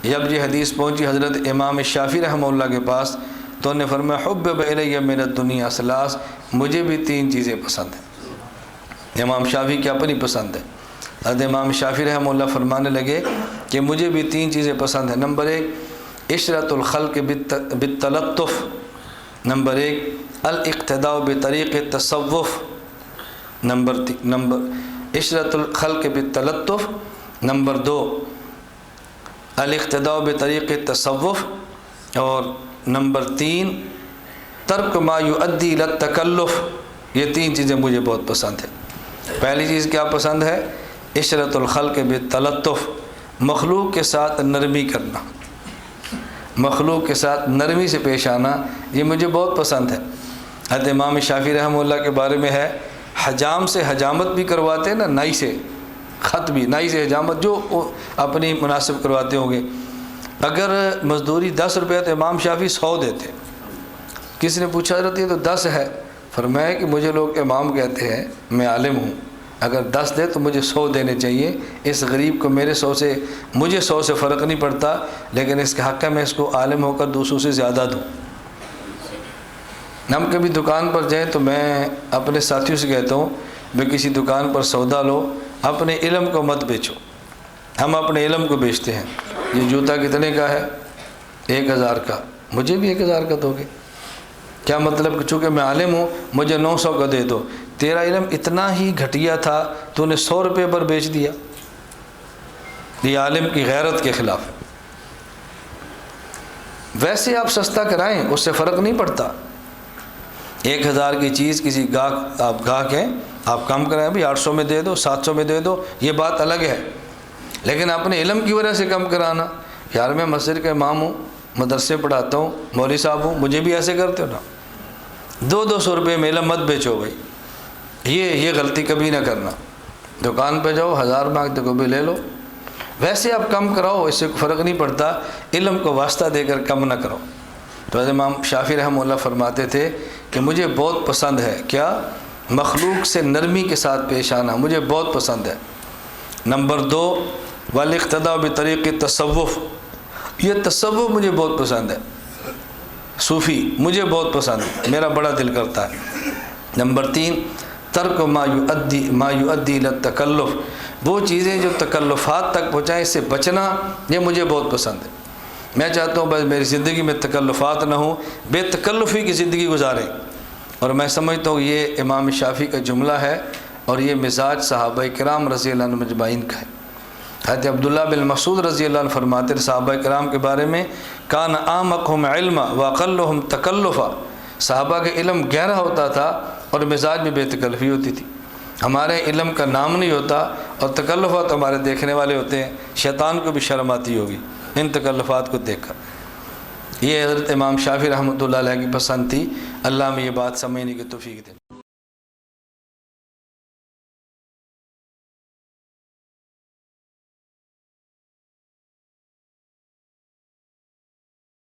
جب یہ حدیث پہنچی حضرت امام شافعی رحمہ اللہ کے پاس تو انہوں نے فرمایا حبب الی من الدنیا ثلاث، مجھے بھی 3 چیزیں پسند ہیں۔ امام شافعی کی اپنی پسند ہے۔ حضرت امام شافعی رحمہ اللہ فرمانے لگے کہ مجھے بھی 3 چیزیں پسند ہیں۔ نمبر 1 عشرت الخلق بالتلطف، نمبر 1 الاقتداء بطریق التصوف، نمبر عشرت الخلق بالتلطف، نمبر 2 الاقتداء بطریق التصوف، اور نمبر 3 ترک ما یؤدی الی التکلف۔ یہ 3 چیزیں مجھے بہت پسند ہیں۔ پہلی چیز کیا پسند ہے؟ عشرت الخلق بالتلطف، مخلوق کے ساتھ نرمی کرنا، مخلوق کے ساتھ نرمی سے پیش آنا، یہ مجھے بہت پسند ہے۔ حضرت امام شافعی رحمہ اللہ کے بارے میں ہے حجام سے حجامت بھی کرواتے ہیں نا، نائی سے خط بھی، نائی سے حجامت جو اپنی مناسب کرواتے ہوں گے۔ اگر مزدوری 10 روپے تو امام شافعی 100 دیتے۔ کسی نے پوچھا حضرت یہ تو 10 ہے، فرمایا کہ مجھے لوگ امام کہتے ہیں، میں عالم ہوں، اگر 10 دے تو مجھے 100 دینے چاہیے۔ اس غریب کو مجھے 100 سے فرق نہیں پڑتا، لیکن اس کے حق ہے میں اس کو عالم ہو کر دوسروں سے زیادہ دوں۔ ہم کبھی دکان پر جائیں تو میں اپنے ساتھیوں سے کہتا ہوں میں کسی دکان پر سودا لو، اپنے علم کو مت بیچو۔ ہم اپنے علم کو بیچتے ہیں۔ یہ جوتا کتنے کا ہے؟ 1000 کا، مجھے بھی 1000 کا دو گے؟ کیا مطلب کہ چونکہ میں عالم ہوں مجھے 900 کا دے دو؟ تیرا علم اتنا ہی گھٹیا تھا تو نے 100 روپے پر بیچ دیا۔ یہ عالم کی غیرت کے خلاف ہے۔ ویسے آپ سستا کرائیں، اس سے فرق نہیں پڑتا۔ 1000 کی چیز کسی گاہک ہیں، آپ کم کرائیں، بھی 800 میں دے دو، 700 میں دے دو، یہ بات الگ ہے۔ لیکن اپنے علم کی وجہ سے کم کرانا، یار میں مسجد کا امام ہوں، مدرسے پڑھاتا ہوں، مولوی صاحب ہوں، مجھے بھی ایسے کرتے ہو نا۔ 200 روپے میں علم مت بیچو بھائی، یہ غلطی کبھی نہ کرنا۔ دکان پہ جاؤ، 1000 مانگتے کو بھی لے لو، ویسے آپ کم کراؤ، اس سے فرق نہیں پڑتا، علم کو واسطہ دے کر کم نہ کرو۔ تو حضرت امام شافعی رحمہ اللہ فرماتے تھے کہ مجھے بہت پسند ہے کیا؟ مخلوق سے نرمی کے ساتھ پیش آنا مجھے بہت پسند ہے۔ نمبر 2 والاقتداء بطریق التصوف، یہ تصوف مجھے بہت پسند ہے، صوفی مجھے بہت پسند ہے، میرا بڑا دل کرتا ہے۔ نمبر 3 ترک ما یؤدی الی التکلف، وہ چیزیں جو تکلفات تک پہنچائیں، اس سے بچنا، یہ مجھے بہت پسند ہے۔ میں چاہتا ہوں بس میری زندگی میں تکلفات نہ ہوں، بے تکلفی کی زندگی گزاریں۔ اور میں سمجھتا ہوں یہ امام شافعی کا جملہ ہے، اور یہ مزاج صحابہ کرام رضی اللہ عنہ مجمعین کا ہے۔ حضرت عبداللہ بن مسعود رضی اللہ عنہ فرماتے ہیں صحابہ کرام کے بارے میں، کان اعمقہم علما واقلہم تکلفا، صحابہ کا علم گہرا ہوتا تھا اور مزاج میں بے تکلفی ہوتی تھی۔ ہمارے علم کا نام نہیں ہوتا اور تکلفات ہمارے دیکھنے والے ہوتے ہیں، شیطان کو بھی شرم آتی ہوگی ان تکلفات کو دیکھ کر۔ یہ حضرت امام شافعی رحمۃ اللہ علیہ کی پسند تھی۔ اللہ میں یہ بات سمجھنے کی توفیق دے۔